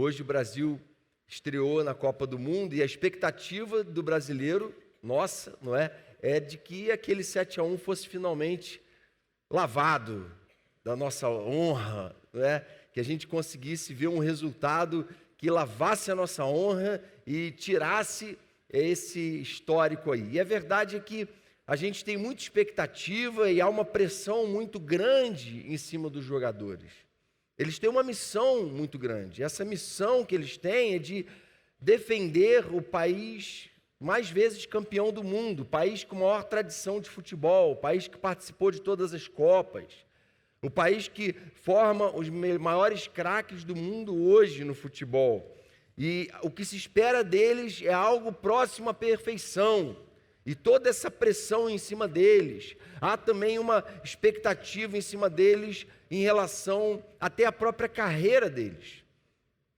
Hoje o Brasil estreou na Copa do Mundo e a expectativa do brasileiro, nossa, não é? É de que aquele 7-1 fosse finalmente lavado da nossa honra, não é? Que a gente conseguisse ver um resultado que lavasse a nossa honra e tirasse esse histórico aí. E a verdade é que a gente tem muita expectativa e há uma pressão muito grande em cima dos jogadores. Eles têm uma missão muito grande. Essa missão que eles têm é de defender o país mais vezes campeão do mundo, o país com maior tradição de futebol, o país que participou de todas as Copas, o país que forma os maiores craques do mundo hoje no futebol. E o que se espera deles é algo próximo à perfeição. E toda essa pressão em cima deles, há também uma expectativa em cima deles em relação até à própria carreira deles.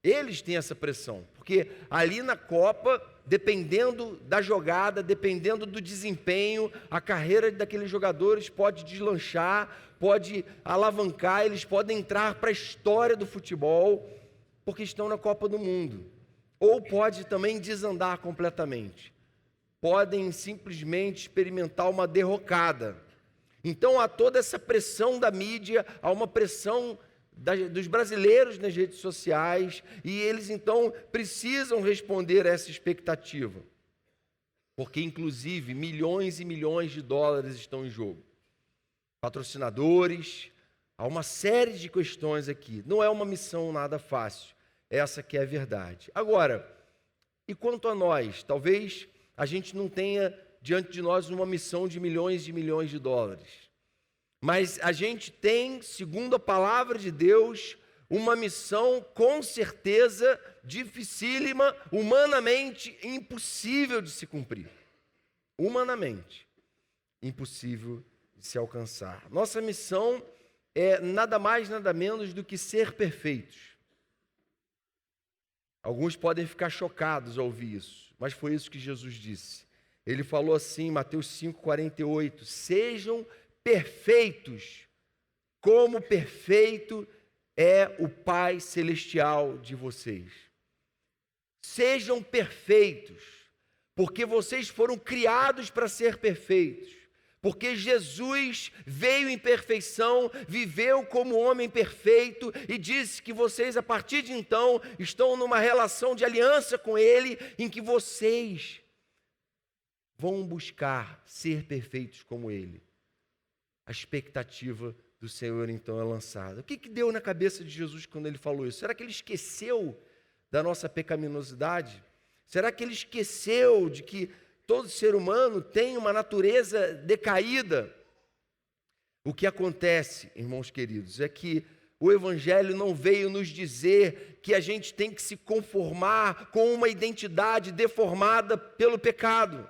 Eles têm essa pressão, porque ali na Copa, dependendo da jogada, dependendo do desempenho, a carreira daqueles jogadores pode deslanchar, pode alavancar, eles podem entrar para a história do futebol, porque estão na Copa do Mundo. Ou pode também desandar completamente. Podem simplesmente experimentar uma derrocada. Então há toda essa pressão da mídia, há uma pressão dos brasileiros nas redes sociais, e eles então precisam responder a essa expectativa. Porque inclusive milhões e milhões de dólares estão em jogo. Patrocinadores, há uma série de questões aqui. Não é uma missão nada fácil, essa que é a verdade. Agora, e quanto a nós? Talvez a gente não tenha diante de nós uma missão de milhões de dólares. Mas a gente tem, segundo a palavra de Deus, uma missão com certeza dificílima, humanamente impossível de se cumprir. Humanamente impossível de se alcançar. Nossa missão é nada mais, nada menos do que ser perfeitos. Alguns podem ficar chocados ao ouvir isso, mas foi isso que Jesus disse. Ele falou assim, Mateus 5,48, sejam perfeitos, como perfeito é o Pai Celestial de vocês. Sejam perfeitos, porque vocês foram criados para ser perfeitos. Porque Jesus veio em perfeição, viveu como homem perfeito e disse que vocês, a partir de então, estão numa relação de aliança com Ele, em que vocês vão buscar ser perfeitos como Ele. A expectativa do Senhor, então, é lançada. O que deu na cabeça de Jesus quando Ele falou isso? Será que Ele esqueceu da nossa pecaminosidade? Será que Ele esqueceu de que todo ser humano tem uma natureza decaída? O que acontece, irmãos queridos, é que o Evangelho não veio nos dizer que a gente tem que se conformar com uma identidade deformada pelo pecado.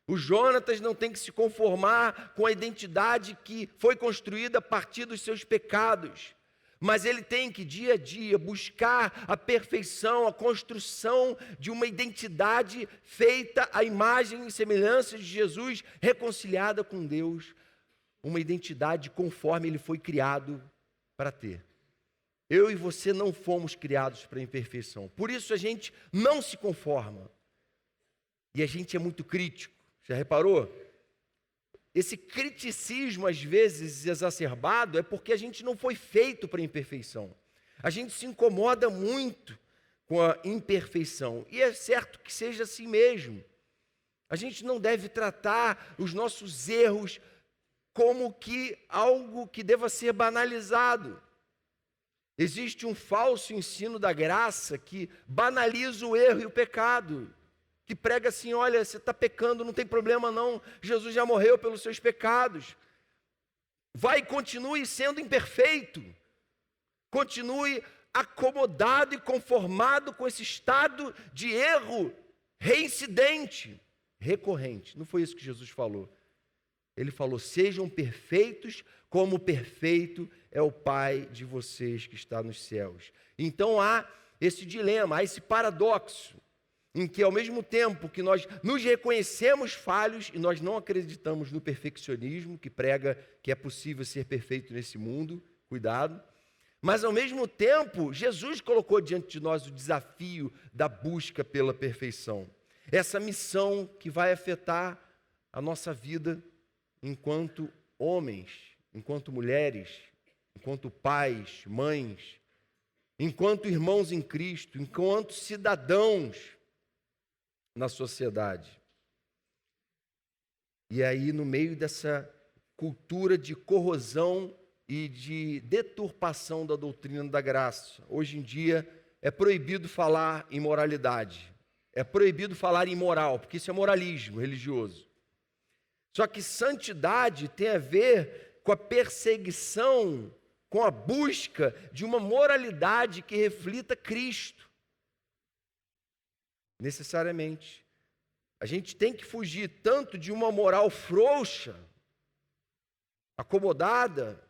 O Jonatas não tem que se conformar com a identidade que foi construída a partir dos seus pecados. Mas ele tem que, dia a dia, buscar a perfeição, a construção de uma identidade feita à imagem e semelhança de Jesus, reconciliada com Deus, uma identidade conforme ele foi criado para ter. Eu e você não fomos criados para a imperfeição, por isso a gente não se conforma. E a gente é muito crítico, já reparou? Esse criticismo, às vezes, exacerbado, é porque a gente não foi feito para a imperfeição. A gente se incomoda muito com a imperfeição. E é certo que seja assim mesmo. A gente não deve tratar os nossos erros como que algo que deva ser banalizado. Existe um falso ensino da graça que banaliza o erro e o pecado. Que prega assim, olha, você está pecando, não tem problema não, Jesus já morreu pelos seus pecados. Vai e continue sendo imperfeito. Continue acomodado e conformado com esse estado de erro reincidente, recorrente. Não foi isso que Jesus falou. Ele falou, sejam perfeitos como perfeito é o Pai de vocês que está nos céus. Então há esse dilema, há esse paradoxo, em que ao mesmo tempo que nós nos reconhecemos falhos e nós não acreditamos no perfeccionismo, que prega que é possível ser perfeito nesse mundo, cuidado, Mas, ao mesmo tempo, Jesus colocou diante de nós o desafio da busca pela perfeição. Essa missão que vai afetar a nossa vida enquanto homens, enquanto mulheres, enquanto pais, mães, enquanto irmãos em Cristo, enquanto cidadãos na sociedade. E aí, no meio dessa cultura de corrosão e de deturpação da doutrina da graça, hoje em dia é proibido falar em moralidade, é proibido falar em moral, porque isso é moralismo religioso. Só que santidade tem a ver com a perseguição, com a busca de uma moralidade que reflita Cristo. Necessariamente. A gente tem que fugir tanto de uma moral frouxa, acomodada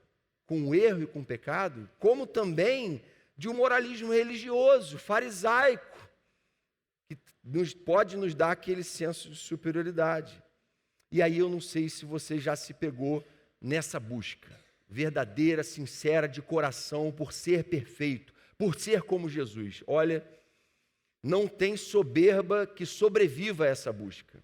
com o erro e com o pecado, como também de um moralismo religioso, farisaico, que pode nos dar aquele senso de superioridade. E aí eu não sei se você já se pegou nessa busca verdadeira, sincera, de coração, por ser perfeito, por ser como Jesus. Olha, não tem soberba que sobreviva a essa busca.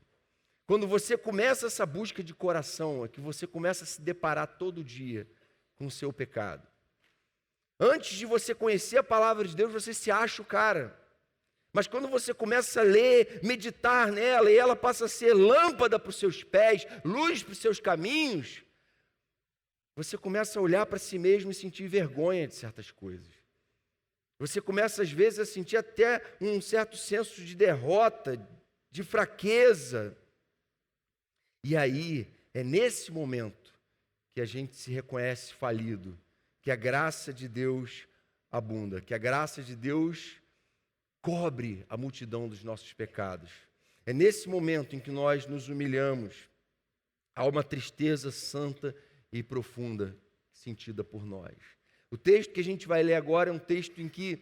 Quando você começa essa busca de coração, é que você começa a se deparar todo dia com o seu pecado. Antes de você conhecer a palavra de Deus, você se acha o cara. Mas quando você começa a ler, meditar nela, e ela passa a ser lâmpada para os seus pés, luz para os seus caminhos, você começa a olhar para si mesmo e sentir vergonha de certas coisas. Você começa, às vezes, a sentir até um certo senso de derrota, de fraqueza. E aí, é nesse momento que a gente se reconhece falido, que a graça de Deus abunda, que a graça de Deus cobre a multidão dos nossos pecados. É nesse momento em que nós nos humilhamos, há uma tristeza santa e profunda sentida por nós. O texto que a gente vai ler agora é um texto em que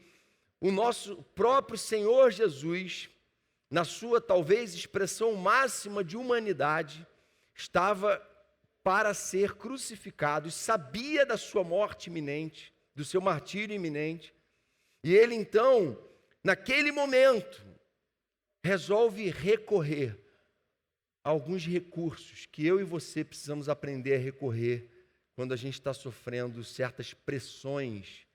o nosso próprio Senhor Jesus, na sua talvez expressão máxima de humanidade, estava para ser crucificado e sabia da sua morte iminente, do seu martírio iminente. E ele então, naquele momento, resolve recorrer a alguns recursos que eu e você precisamos aprender a recorrer quando a gente está sofrendo certas pressões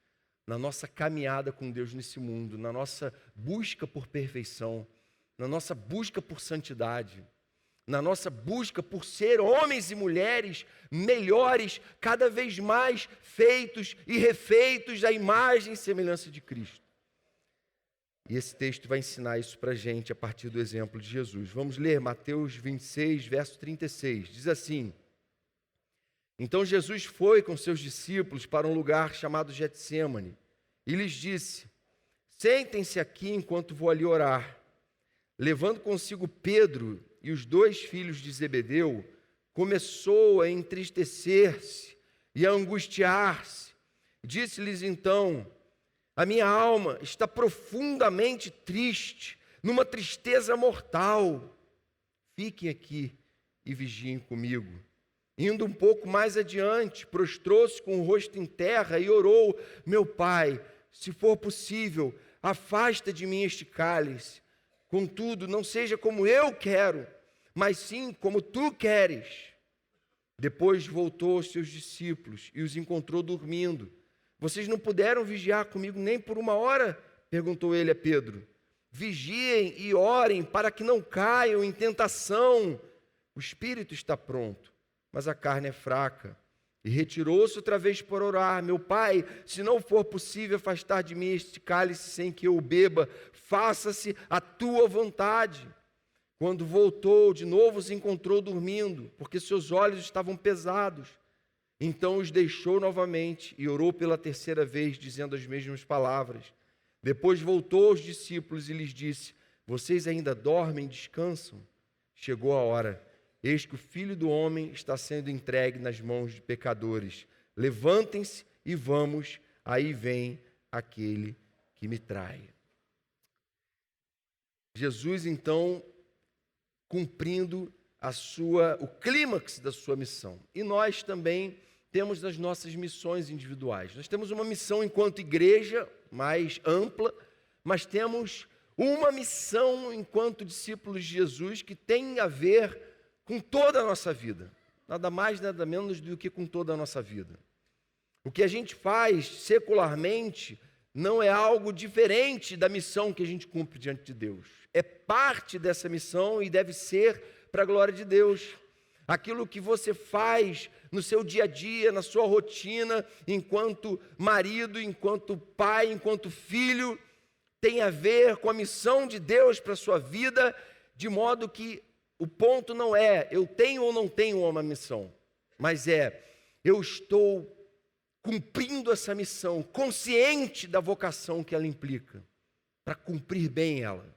na nossa caminhada com Deus nesse mundo, na nossa busca por perfeição, na nossa busca por santidade, na nossa busca por ser homens e mulheres melhores, cada vez mais feitos e refeitos à imagem e semelhança de Cristo. E esse texto vai ensinar isso para a gente a partir do exemplo de Jesus. Vamos ler Mateus 26, verso 36. Diz assim: Então Jesus foi com seus discípulos para um lugar chamado Getsêmani e lhes disse: Sentem-se aqui enquanto vou ali orar. Levando consigo Pedro e os 2 filhos de Zebedeu, começou a entristecer-se e a angustiar-se. Disse-lhes então: A minha alma está profundamente triste, numa tristeza mortal. Fiquem aqui e vigiem comigo. Indo um pouco mais adiante, prostrou-se com o rosto em terra e orou: Meu Pai, se for possível, afasta de mim este cálice. Contudo, não seja como eu quero, mas sim como tu queres. Depois voltou aos seus discípulos e os encontrou dormindo. Vocês não puderam vigiar comigo nem por 1 hora? Perguntou ele a Pedro. Vigiem e orem para que não caiam em tentação. O espírito está pronto, mas a carne é fraca. E retirou-se outra vez para orar: Meu Pai, se não for possível afastar de mim este cálice sem que eu o beba, faça-se a tua vontade. Quando voltou, de novo os encontrou dormindo, porque seus olhos estavam pesados. Então os deixou novamente e orou pela 3ª vez, dizendo as mesmas palavras. Depois voltou aos discípulos e lhes disse: Vocês ainda dormem e descansam? Chegou a hora. Eis que o Filho do Homem está sendo entregue nas mãos de pecadores. Levantem-se e vamos, aí vem aquele que me trai. Jesus, então, cumprindo o clímax da sua missão. E nós também temos as nossas missões individuais. Nós temos uma missão enquanto igreja mais ampla, mas temos uma missão enquanto discípulos de Jesus que tem a ver com toda a nossa vida. Nada mais, nada menos do que com toda a nossa vida. O que a gente faz secularmente não é algo diferente da missão que a gente cumpre diante de Deus. É parte dessa missão e deve ser para a glória de Deus. Aquilo que você faz no seu dia a dia, na sua rotina, enquanto marido, enquanto pai, enquanto filho, tem a ver com a missão de Deus para a sua vida, de modo que o ponto não é eu tenho ou não tenho uma missão, mas é eu estou cumprindo essa missão, consciente da vocação que ela implica, para cumprir bem ela.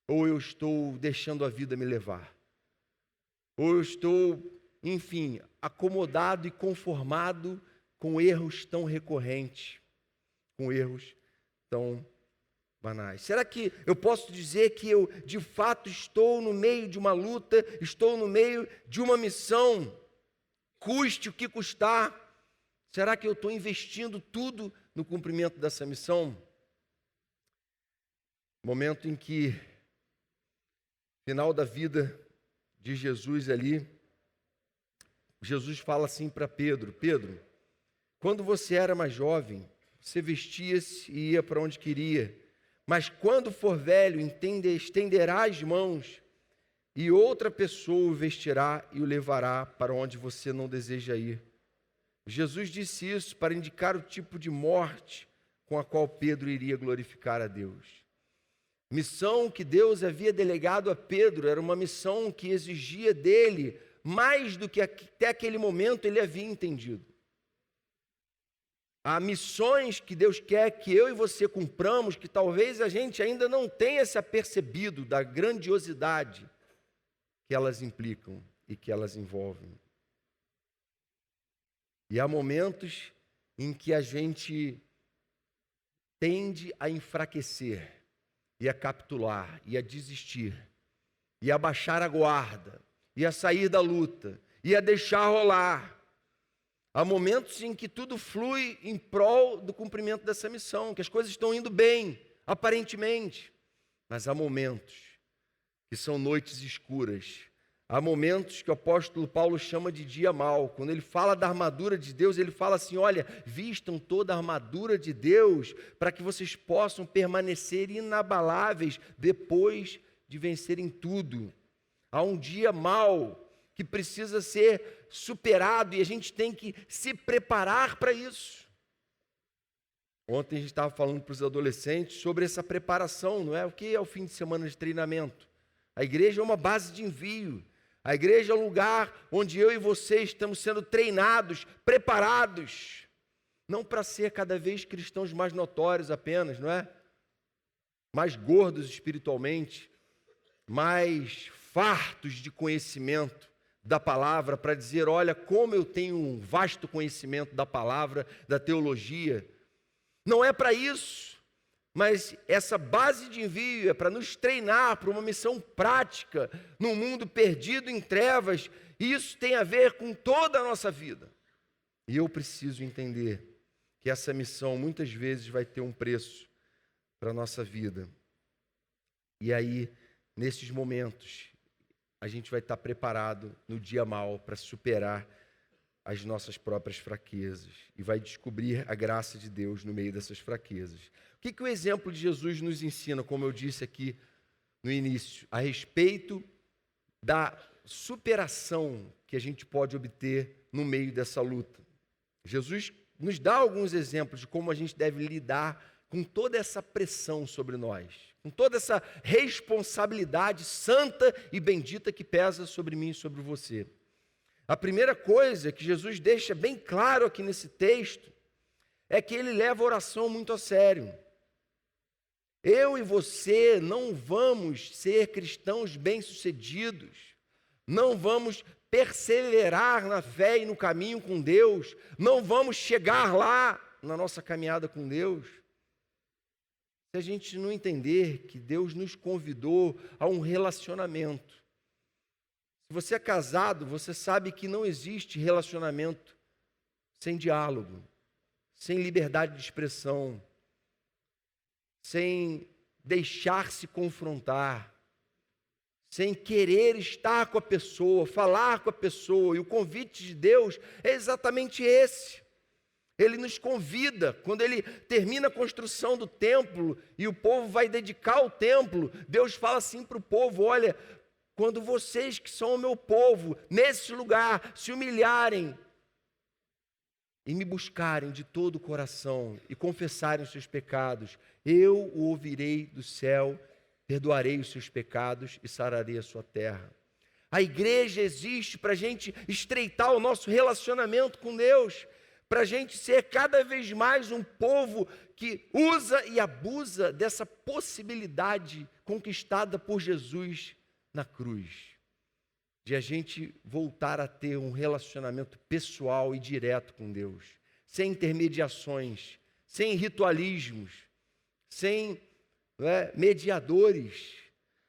Ou eu estou deixando a vida me levar. Ou eu estou, enfim, acomodado e conformado com erros tão recorrentes, com erros tão banais. Será que eu posso dizer que eu, de fato, estou no meio de uma luta, estou no meio de uma missão, custe o que custar? Será que eu estou investindo tudo no cumprimento dessa missão? Momento em que, final da vida de Jesus ali, Jesus fala assim para Pedro: Pedro, quando você era mais jovem, você vestia-se e ia para onde queria, mas quando for velho, estenderá as mãos e outra pessoa o vestirá e o levará para onde você não deseja ir. Jesus disse isso para indicar o tipo de morte com a qual Pedro iria glorificar a Deus. Missão que Deus havia delegado a Pedro era uma missão que exigia dele mais do que até aquele momento ele havia entendido. Há missões que Deus quer que eu e você cumpramos, que talvez a gente ainda não tenha se apercebido da grandiosidade que elas implicam e que elas envolvem. E há momentos em que a gente tende a enfraquecer, e a capitular, e a desistir, e a baixar a guarda, e a sair da luta, e a deixar rolar. Há momentos em que tudo flui em prol do cumprimento dessa missão, que as coisas estão indo bem, aparentemente. Mas há momentos que são noites escuras. Há momentos que o apóstolo Paulo chama de dia mau. Quando ele fala da armadura de Deus, ele fala assim: olha, vistam toda a armadura de Deus para que vocês possam permanecer inabaláveis depois de vencerem tudo. Há um dia mau que precisa ser superado e a gente tem que se preparar para isso. Ontem a gente estava falando para os adolescentes sobre essa preparação, não é? O que é o fim de semana de treinamento? A igreja é uma base de envio. A igreja é um lugar onde eu e você estamos sendo treinados, preparados, não para ser cada vez cristãos mais notórios apenas, não é? Mais gordos espiritualmente, mais fartos de conhecimento da palavra, para dizer, olha, como eu tenho um vasto conhecimento da palavra, da teologia. Não é para isso. Mas essa base de envio é para nos treinar para uma missão prática num mundo perdido em trevas, e isso tem a ver com toda a nossa vida. E eu preciso entender que essa missão muitas vezes vai ter um preço para a nossa vida. E aí, nesses momentos, a gente vai estar preparado no dia mau para superar as nossas próprias fraquezas e vai descobrir a graça de Deus no meio dessas fraquezas. O que o exemplo de Jesus nos ensina, como eu disse aqui no início, a respeito da superação que a gente pode obter no meio dessa luta? Jesus nos dá alguns exemplos de como a gente deve lidar com toda essa pressão sobre nós, com toda essa responsabilidade santa e bendita que pesa sobre mim e sobre você. A primeira coisa que Jesus deixa bem claro aqui nesse texto é que ele leva a oração muito a sério. Eu e você não vamos ser cristãos bem-sucedidos, não vamos perseverar na fé e no caminho com Deus, não vamos chegar lá na nossa caminhada com Deus, se a gente não entender que Deus nos convidou a um relacionamento. Se você é casado, você sabe que não existe relacionamento sem diálogo, sem liberdade de expressão, sem deixar-se confrontar, sem querer estar com a pessoa, falar com a pessoa. E o convite de Deus é exatamente esse. Ele nos convida, quando ele termina a construção do templo e o povo vai dedicar o templo, Deus fala assim para o povo: olha, quando vocês que são o meu povo, nesse lugar, se humilharem e me buscarem de todo o coração e confessarem os seus pecados, eu o ouvirei do céu, perdoarei os seus pecados e sararei a sua terra. A igreja existe para a gente estreitar o nosso relacionamento com Deus, para a gente ser cada vez mais um povo que usa e abusa dessa possibilidade conquistada por Jesus na cruz, de a gente voltar a ter um relacionamento pessoal e direto com Deus, sem intermediações, sem ritualismos, sem mediadores.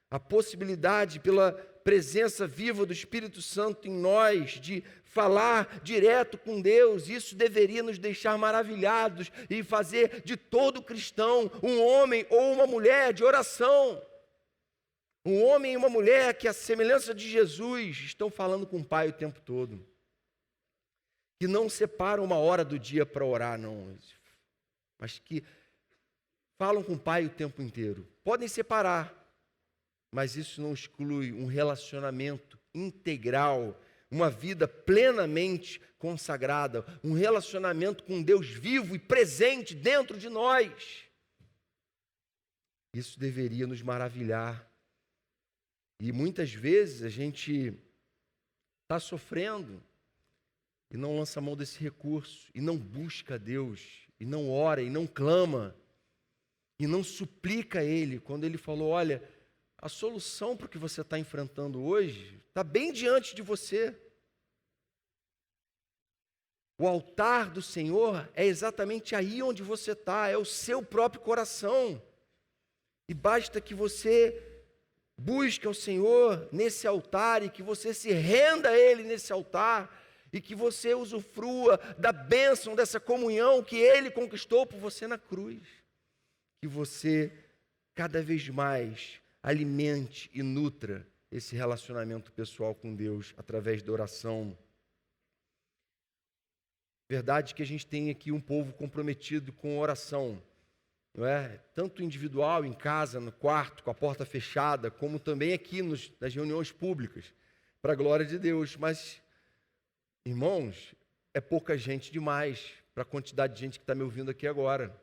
A possibilidade, pela presença viva do Espírito Santo em nós, de falar direto com Deus. Isso deveria nos deixar maravilhados e fazer de todo cristão um homem ou uma mulher de oração. Um homem e uma mulher que, à semelhança de Jesus, estão falando com o Pai o tempo todo. Que não separam uma hora do dia para orar, não. Mas que falam com o Pai o tempo inteiro. Podem separar, mas isso não exclui um relacionamento integral, uma vida plenamente consagrada, um relacionamento com Deus vivo e presente dentro de nós. Isso deveria nos maravilhar. E muitas vezes a gente está sofrendo e não lança mão desse recurso, e não busca a Deus, e não ora, e não clama, e não suplica a Ele, quando Ele falou: olha, a solução para o que você está enfrentando hoje está bem diante de você. O altar do Senhor é exatamente aí onde você está, é o seu próprio coração. E basta que você busque ao Senhor nesse altar e que você se renda a Ele nesse altar e que você usufrua da bênção dessa comunhão que Ele conquistou por você na cruz. Que você cada vez mais alimente e nutra esse relacionamento pessoal com Deus através da oração. Verdade que a gente tem aqui um povo comprometido com oração, não é? Tanto individual, em casa, no quarto, com a porta fechada, como também aqui nas reuniões públicas, para a glória de Deus. Mas, irmãos, é pouca gente demais para a quantidade de gente que está me ouvindo aqui agora.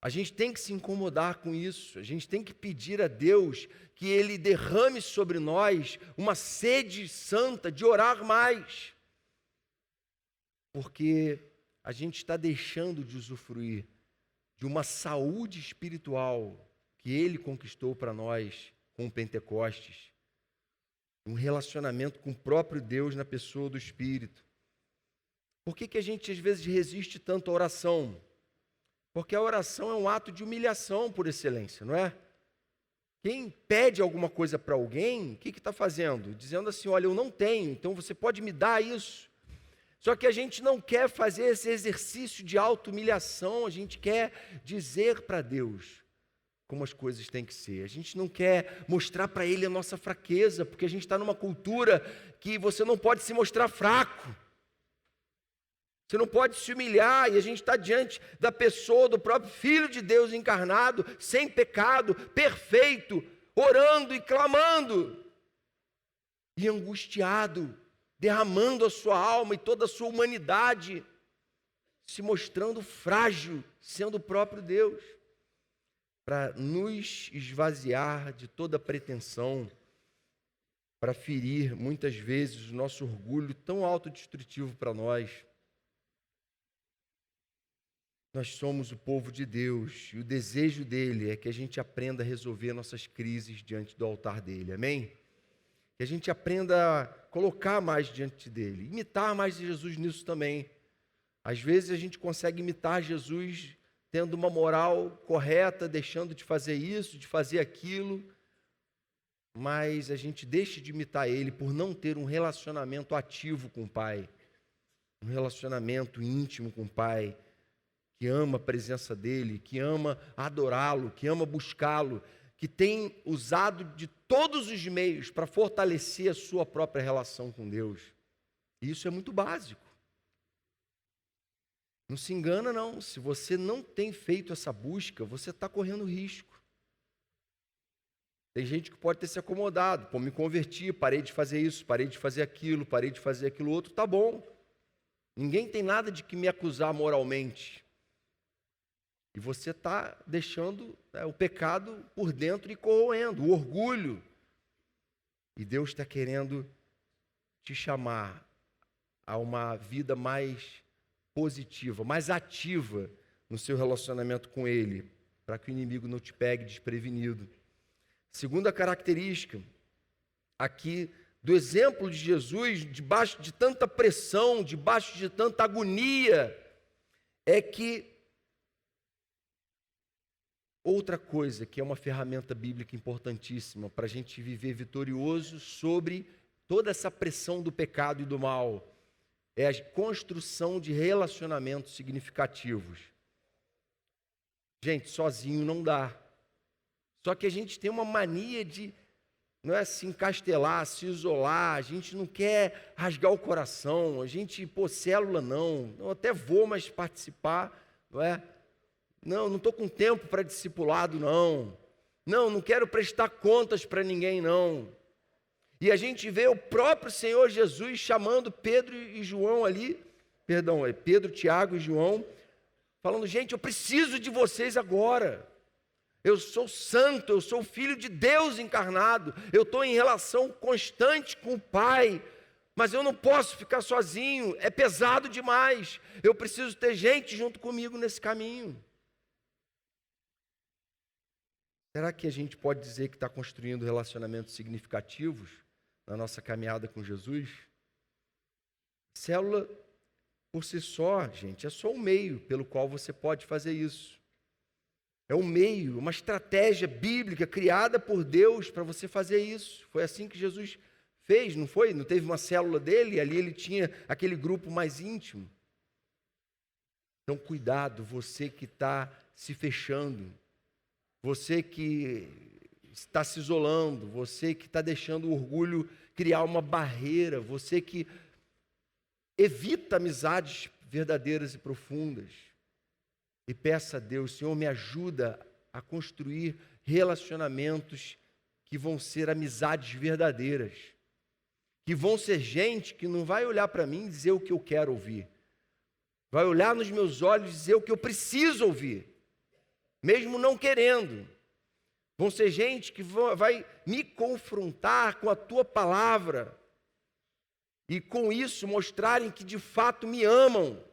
A gente tem que se incomodar com isso, a gente tem que pedir a Deus que Ele derrame sobre nós uma sede santa de orar mais, porque a gente está deixando de usufruir de uma saúde espiritual que Ele conquistou para nós com o Pentecostes, um relacionamento com o próprio Deus na pessoa do Espírito. Por que a gente às vezes resiste tanto à oração? Porque a oração é um ato de humilhação por excelência, não é? Quem pede alguma coisa para alguém, o que está fazendo? Dizendo assim: olha, eu não tenho, então você pode me dar isso. Só que a gente não quer fazer esse exercício de auto-humilhação, a gente quer dizer para Deus como as coisas têm que ser. A gente não quer mostrar para Ele a nossa fraqueza, porque a gente está numa cultura que você não pode se mostrar fraco. Você não pode se humilhar, e a gente está diante da pessoa, do próprio Filho de Deus encarnado, sem pecado, perfeito, orando e clamando, e angustiado, derramando a sua alma e toda a sua humanidade, se mostrando frágil, sendo o próprio Deus, para nos esvaziar de toda pretensão, para ferir muitas vezes o nosso orgulho tão autodestrutivo para nós. Nós somos o povo de Deus e o desejo dele é que a gente aprenda a resolver nossas crises diante do altar dele, amém? Que a gente aprenda a colocar mais diante dele, imitar mais Jesus nisso também. Às vezes a gente consegue imitar Jesus tendo uma moral correta, deixando de fazer isso, de fazer aquilo, mas a gente deixa de imitar ele por não ter um relacionamento ativo com o Pai. um relacionamento íntimo com o Pai, que ama a presença dEle, que ama adorá-lo, que ama buscá-lo, que tem usado de todos os meios para fortalecer a sua própria relação com Deus. E isso é muito básico. Não se engana, não. Se você não tem feito essa busca, você está correndo risco. Tem gente que pode ter se acomodado. Pô, me converti, parei de fazer isso, parei de fazer aquilo, parei de fazer aquilo outro. Tá bom. Ninguém tem nada de que me acusar moralmente. E você está deixando o pecado por dentro e corroendo, o orgulho. E Deus está querendo te chamar a uma vida mais positiva, mais ativa no seu relacionamento com Ele, para que o inimigo não te pegue desprevenido. Segunda característica, aqui do exemplo de Jesus, debaixo de tanta pressão, debaixo de tanta agonia, é que outra coisa que é uma ferramenta bíblica importantíssima para a gente viver vitorioso sobre toda essa pressão do pecado e do mal, é a construção de relacionamentos significativos. Gente, sozinho não dá. Só que a gente tem uma mania de, não é, se encastelar, se isolar, a gente não quer rasgar o coração, a gente, célula não, eu até vou, mas participar, não é? Não estou com tempo para discipulado, não. Não quero prestar contas para ninguém, não. E a gente vê o próprio Senhor Jesus chamando Pedro e João ali, Pedro, Tiago e João, falando, gente, eu preciso de vocês agora. Eu sou santo, eu sou filho de Deus encarnado, eu estou em relação constante com o Pai, mas eu não posso ficar sozinho, é pesado demais. Eu preciso ter gente junto comigo nesse caminho. Será que a gente pode dizer que está construindo relacionamentos significativos na nossa caminhada com Jesus? Célula, por si só, gente, é só um meio pelo qual você pode fazer isso. É um meio, uma estratégia bíblica criada por Deus para você fazer isso. Foi assim que Jesus fez, não foi? Não teve uma célula dele, e ali ele tinha aquele grupo mais íntimo. Então, cuidado, você que está se fechando, você que está se isolando, você que está deixando o orgulho criar uma barreira, você que evita amizades verdadeiras e profundas. E peça a Deus, Senhor, me ajuda a construir relacionamentos que vão ser amizades verdadeiras, que vão ser gente que não vai olhar para mim e dizer o que eu quero ouvir, vai olhar nos meus olhos e dizer o que eu preciso ouvir, mesmo não querendo. Vão ser gente que vai me confrontar com a tua palavra e com isso mostrarem que de fato me amam,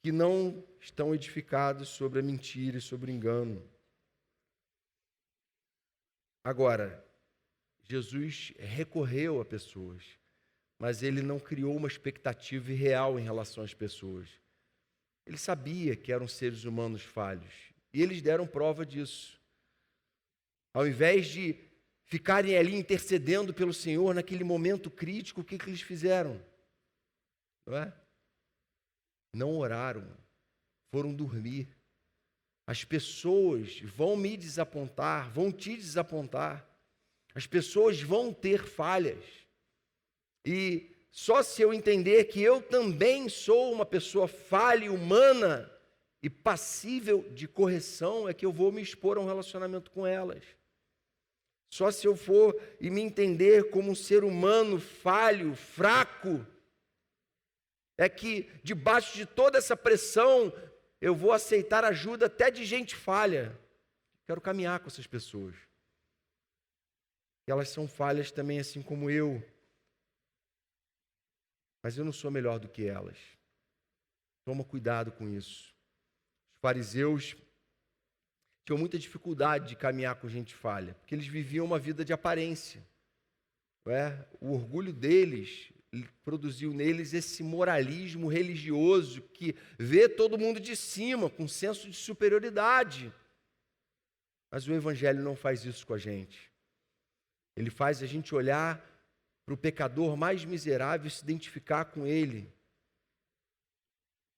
que não estão edificados sobre a mentira e sobre o engano. Agora, Jesus recorreu a pessoas, mas ele não criou uma expectativa irreal em relação às pessoas. Ele sabia que eram seres humanos falhos, e eles deram prova disso. Ao invés de ficarem ali intercedendo pelo Senhor naquele momento crítico, o que eles fizeram? Não é? Não oraram, foram dormir. As pessoas vão me desapontar, vão te desapontar. As pessoas vão ter falhas. E só se eu entender que eu também sou uma pessoa falha, humana e passível de correção, é que eu vou me expor a um relacionamento com elas. Só se eu for e me entender como um ser humano falho, fraco, é que debaixo de toda essa pressão, eu vou aceitar ajuda até de gente falha. Quero caminhar com essas pessoas. Elas são falhas também, assim como eu. Mas eu não sou melhor do que elas. Toma cuidado com isso. Os fariseus tinham muita dificuldade de caminhar com gente falha, porque eles viviam uma vida de aparência. Não é? O orgulho deles produziu neles esse moralismo religioso que vê todo mundo de cima, com senso de superioridade. Mas o Evangelho não faz isso com a gente. Ele faz a gente olhar para o pecador mais miserável e se identificar com ele.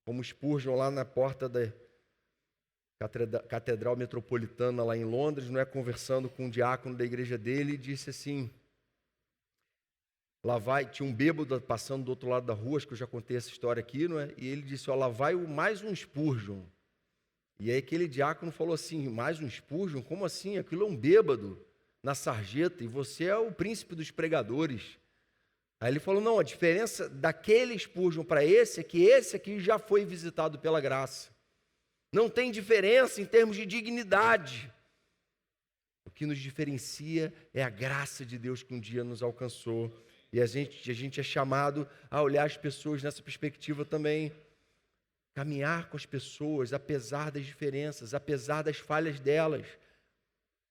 como Spurgeon lá na porta da Catedral Metropolitana lá em Londres, não é, conversando com um diácono da igreja dele, e disse assim, tinha um bêbado passando do outro lado da rua, acho que eu já contei essa história aqui, não é? E ele disse, lá vai mais um Spurgeon. E aí aquele diácono falou assim, mais um Spurgeon? Como assim? Aquilo é um bêbado na sarjeta e você é o príncipe dos pregadores. Aí ele falou, não, a diferença daquele Spurgeon para esse é que esse aqui já foi visitado pela graça. Não tem diferença em termos de dignidade. O que nos diferencia é a graça de Deus que um dia nos alcançou. E a gente é chamado a olhar as pessoas nessa perspectiva também. Caminhar com as pessoas, apesar das diferenças, apesar das falhas delas.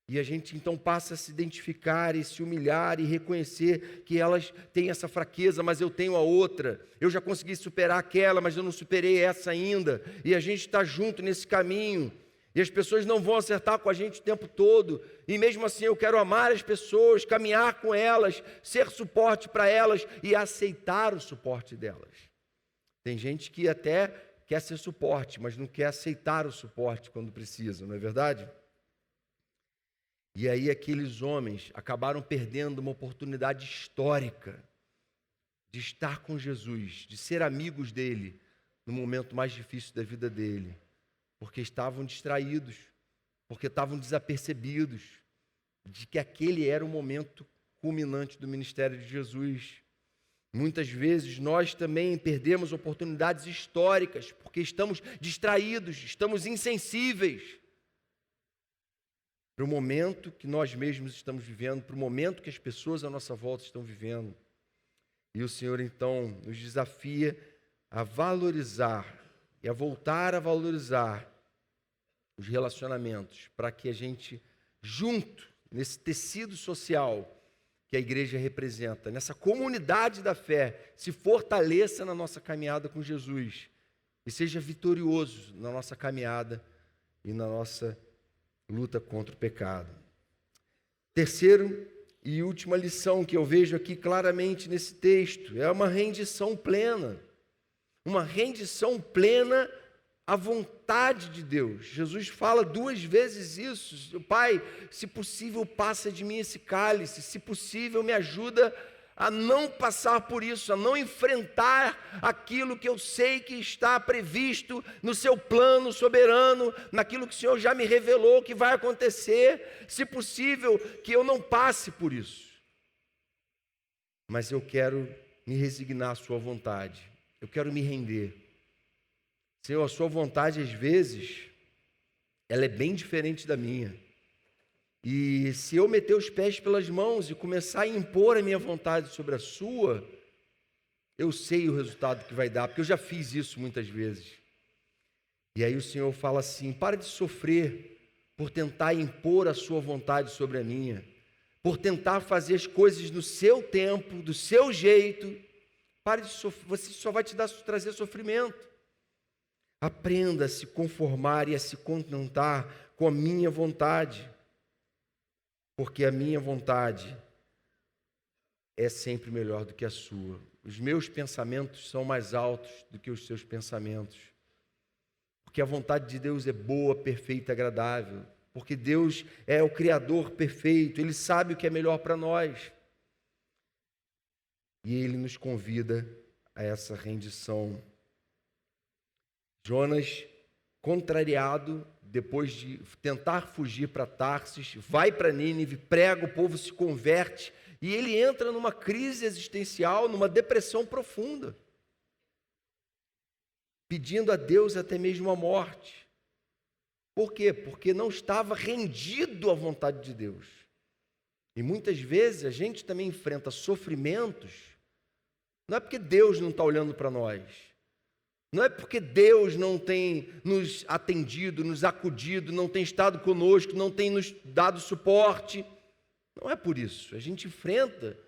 E a gente então passa a se identificar e se humilhar e reconhecer que elas têm essa fraqueza, mas eu tenho a outra. Eu já consegui superar aquela, mas eu não superei essa ainda. E a gente está junto nesse caminho. E as pessoas não vão acertar com a gente o tempo todo. E mesmo assim eu quero amar as pessoas, caminhar com elas, ser suporte para elas e aceitar o suporte delas. Tem gente que até quer ser suporte, mas não quer aceitar o suporte quando precisa, não é verdade? E aí aqueles homens acabaram perdendo uma oportunidade histórica de estar com Jesus, de ser amigos dele no momento mais difícil da vida dele. Porque estavam distraídos, porque estavam desapercebidos de que aquele era o momento culminante do ministério de Jesus. Muitas vezes nós também perdemos oportunidades históricas, porque estamos distraídos, estamos insensíveis para o momento que nós mesmos estamos vivendo, para o momento que as pessoas à nossa volta estão vivendo. E o Senhor então nos desafia a valorizar e a voltar a valorizar os relacionamentos, para que a gente, junto, nesse tecido social que a igreja representa, nessa comunidade da fé, se fortaleça na nossa caminhada com Jesus e seja vitorioso na nossa caminhada e na nossa luta contra o pecado. Terceiro e última lição que eu vejo aqui claramente nesse texto é uma rendição plena. Uma rendição plena à vontade de Deus. Jesus fala 2 vezes isso. Pai, se possível, passa de mim esse cálice. Se possível, me ajuda a não passar por isso, a não enfrentar aquilo que eu sei que está previsto no seu plano soberano, naquilo que o Senhor já me revelou que vai acontecer. Se possível, que eu não passe por isso. Mas eu quero me resignar à sua vontade. Eu quero me render. Senhor, a sua vontade, às vezes, ela é bem diferente da minha. E se eu meter os pés pelas mãos e começar a impor a minha vontade sobre a sua, eu sei o resultado que vai dar, porque eu já fiz isso muitas vezes. E aí o Senhor fala assim, para de sofrer por tentar impor a sua vontade sobre a minha, por tentar fazer as coisas no seu tempo, do seu jeito. Pare de sofrer, você só vai trazer sofrimento. Aprenda a se conformar e a se contentar com a minha vontade, porque a minha vontade é sempre melhor do que a sua. Os meus pensamentos são mais altos do que os seus pensamentos, porque a vontade de Deus é boa, perfeita, agradável, porque Deus é o Criador perfeito, Ele sabe o que é melhor para nós, e Ele nos convida a essa rendição. Jonas, contrariado, depois de tentar fugir para Tarsis, vai para Nínive, prega, o povo se converte, e ele entra numa crise existencial, numa depressão profunda, pedindo a Deus até mesmo a morte. Por quê? Porque não estava rendido à vontade de Deus. E muitas vezes a gente também enfrenta sofrimentos, não é porque Deus não está olhando para nós, não é porque Deus não tem nos atendido, nos acudido, não tem estado conosco, não tem nos dado suporte. Não é por isso. A gente enfrenta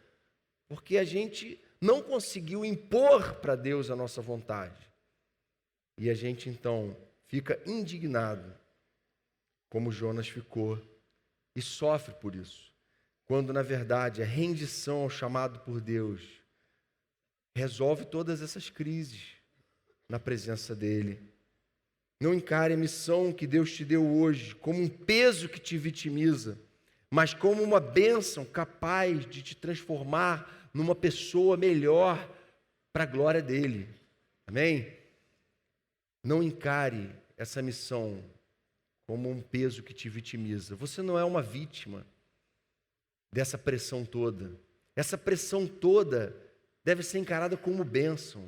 porque a gente não conseguiu impor para Deus a nossa vontade. E a gente então fica indignado, como Jonas ficou, e sofre por isso. Quando na verdade a rendição ao chamado por Deus resolve todas essas crises. na presença dele. Não encare a missão que Deus te deu hoje como um peso que te vitimiza, mas como uma bênção capaz de te transformar numa pessoa melhor para a glória dele. Amém? Não encare essa missão como um peso que te vitimiza. Você não é uma vítima dessa pressão toda. Essa pressão toda deve ser encarada como bênção.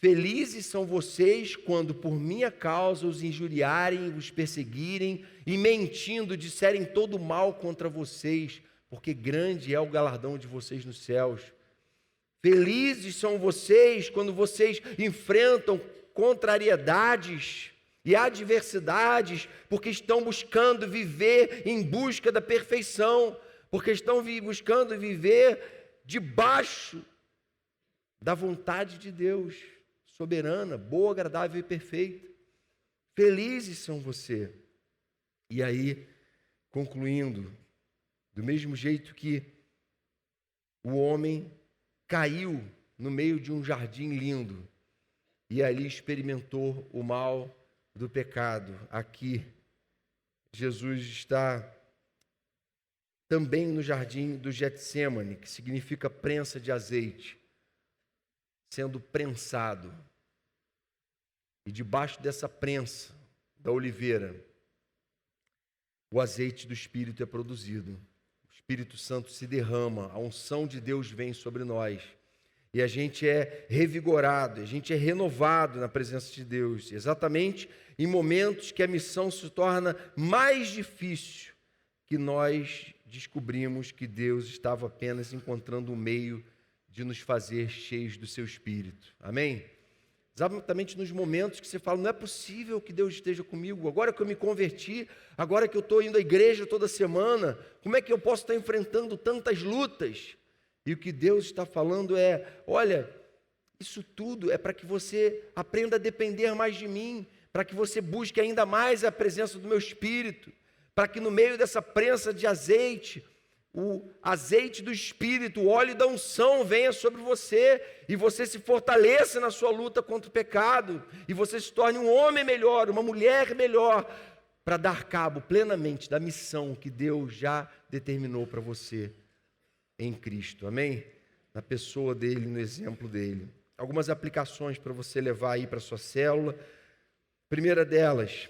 Felizes são vocês quando por minha causa os injuriarem, os perseguirem e mentindo disserem todo mal contra vocês, porque grande é o galardão de vocês nos céus. Felizes são vocês quando vocês enfrentam contrariedades e adversidades, porque estão buscando viver em busca da perfeição, porque estão buscando viver debaixo da vontade de Deus, soberana, boa, agradável e perfeita. Felizes são você. E aí, concluindo, do mesmo jeito que o homem caiu no meio de um jardim lindo e ali experimentou o mal do pecado, aqui Jesus está também no jardim do Getsêmani, que significa prensa de azeite, sendo prensado. E debaixo dessa prensa da oliveira, o azeite do Espírito é produzido. O Espírito Santo se derrama, a unção de Deus vem sobre nós. E a gente é revigorado, a gente é renovado na presença de Deus. Exatamente em momentos que a missão se torna mais difícil, que nós descobrimos que Deus estava apenas encontrando um meio de nos fazer cheios do seu Espírito. Amém? Exatamente nos momentos que você fala, não é possível que Deus esteja comigo, agora que eu me converti, agora que eu estou indo à igreja toda semana, como é que eu posso estar enfrentando tantas lutas? E o que Deus está falando é, olha, isso tudo é para que você aprenda a depender mais de mim, para que você busque ainda mais a presença do meu Espírito, para que no meio dessa prensa de azeite, o azeite do Espírito, o óleo da unção venha sobre você e você se fortaleça na sua luta contra o pecado e você se torne um homem melhor, uma mulher melhor para dar cabo plenamente da missão que Deus já determinou para você em Cristo, amém? Na pessoa dele, no exemplo dele. Algumas aplicações para você levar aí para a sua célula. Primeira delas,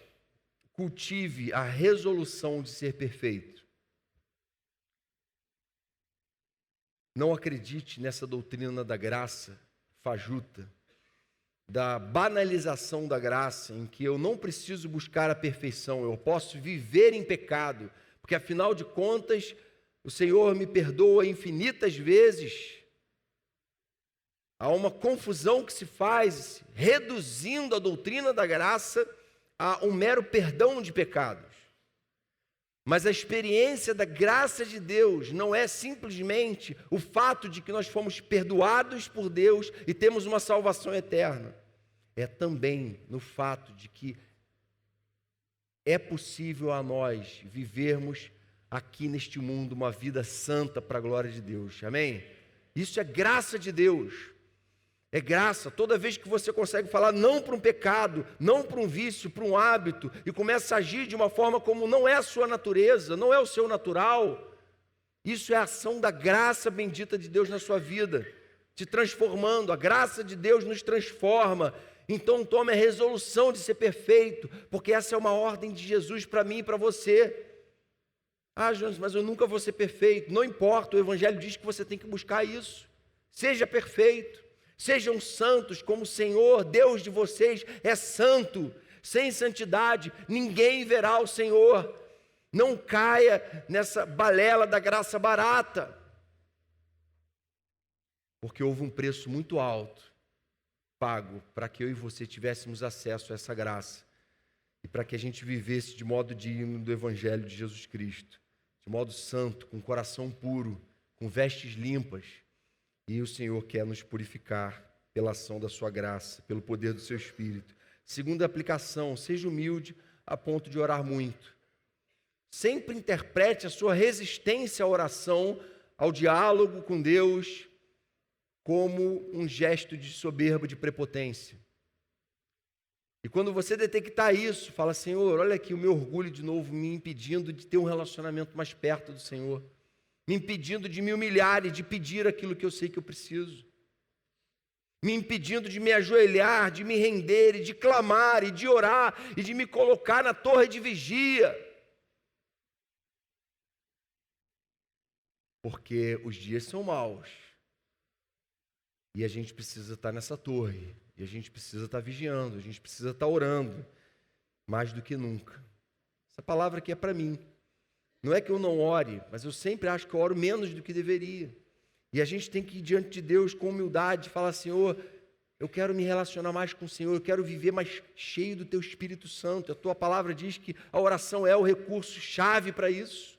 cultive a resolução de ser perfeito. Não acredite nessa doutrina da graça fajuta, da banalização da graça, em que eu não preciso buscar a perfeição, eu posso viver em pecado, porque afinal de contas, o Senhor me perdoa infinitas vezes. Há uma confusão que se faz, reduzindo a doutrina da graça a um mero perdão de pecados. Mas a experiência da graça de Deus não é simplesmente o fato de que nós fomos perdoados por Deus e temos uma salvação eterna. É também no fato de que é possível a nós vivermos aqui neste mundo uma vida santa para a glória de Deus. Amém? Isso é graça de Deus. É graça, toda vez que você consegue falar não para um pecado, não para um vício, para um hábito, e começa a agir de uma forma como não é a sua natureza, não é o seu natural, isso é a ação da graça bendita de Deus na sua vida, te transformando. A graça de Deus nos transforma. Então tome a resolução de ser perfeito, porque essa é uma ordem de Jesus para mim e para você. Ah, Jonas, mas eu nunca vou ser perfeito. Não importa, o Evangelho diz que você tem que buscar isso. Seja perfeito. Sejam santos como o Senhor, Deus de vocês, é santo. Sem santidade, ninguém verá o Senhor. Não caia nessa balela da graça barata. Porque houve um preço muito alto pago para que eu e você tivéssemos acesso a essa graça. E para que a gente vivesse de modo digno do Evangelho de Jesus Cristo. De modo santo, com coração puro, com vestes limpas. E o Senhor quer nos purificar pela ação da sua graça, pelo poder do seu Espírito. Segunda aplicação, seja humilde a ponto de orar muito. Sempre interprete a sua resistência à oração, ao diálogo com Deus, como um gesto de soberba, de prepotência. E quando você detectar isso, fala: Senhor, olha aqui o meu orgulho de novo me impedindo de ter um relacionamento mais perto do Senhor, me impedindo de me humilhar e de pedir aquilo que eu sei que eu preciso, me impedindo de me ajoelhar, de me render e de clamar e de orar e de me colocar na torre de vigia. Porque os dias são maus e a gente precisa estar nessa torre, e a gente precisa estar vigiando, a gente precisa estar orando mais do que nunca. Essa palavra aqui é para mim. Não é que eu não ore, mas eu sempre acho que eu oro menos do que deveria. E a gente tem que ir diante de Deus com humildade, falar: Senhor, eu quero me relacionar mais com o Senhor, eu quero viver mais cheio do Teu Espírito Santo. A Tua palavra diz que a oração é o recurso-chave para isso.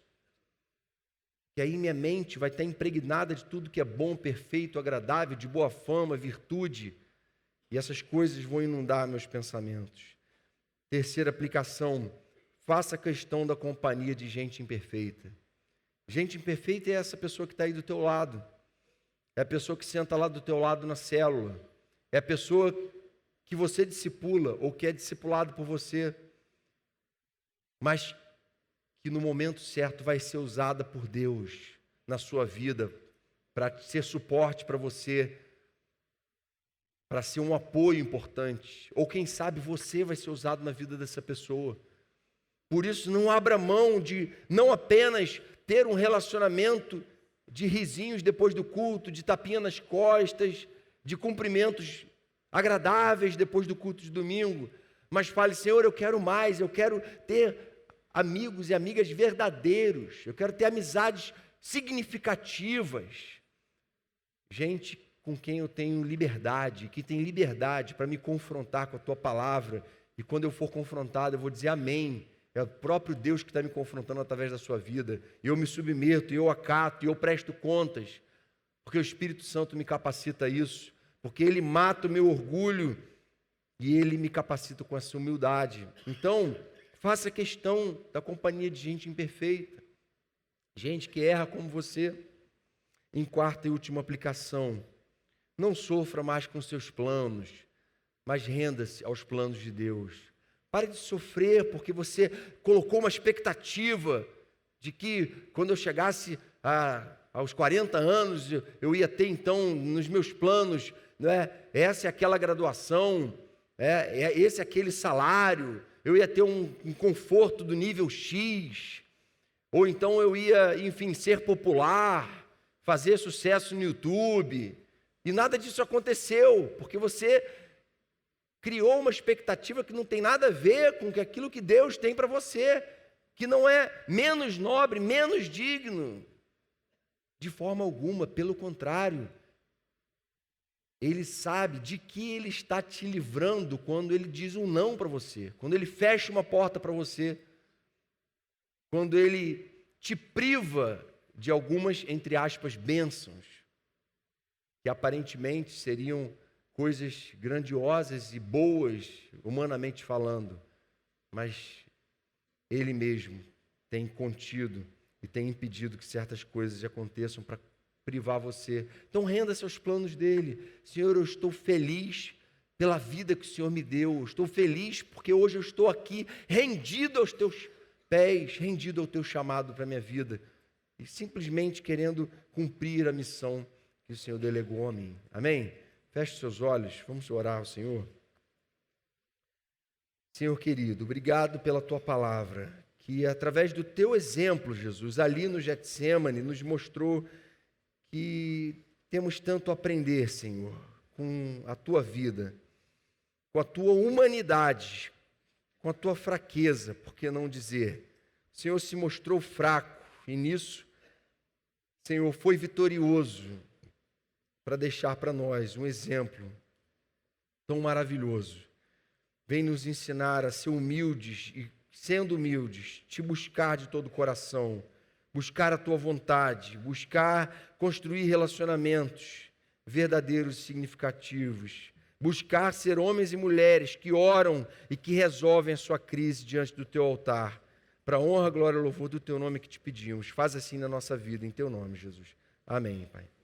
E aí minha mente vai estar impregnada de tudo que é bom, perfeito, agradável, de boa fama, virtude. E essas coisas vão inundar meus pensamentos. Terceira aplicação: faça questão da companhia de gente imperfeita. Gente imperfeita é essa pessoa que está aí do teu lado. É a pessoa que senta lá do teu lado na célula. É a pessoa que você discipula ou que é discipulado por você. Mas que no momento certo vai ser usada por Deus na sua vida para ser suporte para você, para ser um apoio importante. Ou quem sabe você vai ser usado na vida dessa pessoa. Por isso, não abra mão de não apenas ter um relacionamento de risinhos depois do culto, de tapinha nas costas, de cumprimentos agradáveis depois do culto de domingo, mas fale: Senhor, eu quero mais, eu quero ter amigos e amigas verdadeiros, eu quero ter amizades significativas, gente com quem eu tenho liberdade, que tem liberdade para me confrontar com a Tua palavra, e quando eu for confrontado eu vou dizer amém. É o próprio Deus que está me confrontando através da sua vida. E eu me submeto, e eu acato, e eu presto contas. Porque o Espírito Santo me capacita a isso. Porque Ele mata o meu orgulho e Ele me capacita com essa humildade. Então, faça questão da companhia de gente imperfeita. Gente que erra como você. Em quarta e última aplicação: não sofra mais com seus planos, mas renda-se aos planos de Deus. Pare de sofrer porque você colocou uma expectativa de que quando eu chegasse aos 40 anos, eu ia ter então nos meus planos, essa é aquela graduação, esse é aquele salário, eu ia ter um conforto do nível X, ou então eu ia, enfim, ser popular, fazer sucesso no YouTube, e nada disso aconteceu, porque você criou uma expectativa que não tem nada a ver com aquilo que Deus tem para você, que não é menos nobre, menos digno, de forma alguma, pelo contrário. Ele sabe de que Ele está te livrando quando Ele diz um não para você, quando Ele fecha uma porta para você, quando Ele te priva de algumas, entre aspas, bênçãos, que aparentemente seriam coisas grandiosas e boas, humanamente falando, mas Ele mesmo tem contido e tem impedido que certas coisas aconteçam para privar você. Então renda-se aos planos dEle. Senhor, eu estou feliz pela vida que o Senhor me deu, eu estou feliz porque hoje eu estou aqui rendido aos Teus pés, rendido ao Teu chamado para a minha vida, e simplesmente querendo cumprir a missão que o Senhor delegou a mim. Amém? Feche seus olhos, vamos orar ao Senhor. Senhor querido, obrigado pela Tua palavra, que através do Teu exemplo, Jesus, ali no Getsêmani, nos mostrou que temos tanto a aprender, Senhor, com a Tua vida, com a Tua humanidade, com a Tua fraqueza, por que não dizer? O Senhor se mostrou fraco e nisso, Senhor, foi vitorioso, para deixar para nós um exemplo tão maravilhoso. Vem nos ensinar a ser humildes e, sendo humildes, te buscar de todo o coração, buscar a Tua vontade, buscar construir relacionamentos verdadeiros e significativos, buscar ser homens e mulheres que oram e que resolvem a sua crise diante do Teu altar, para a honra, glória e louvor do Teu nome que te pedimos. Faz assim na nossa vida, em Teu nome, Jesus. Amém, Pai.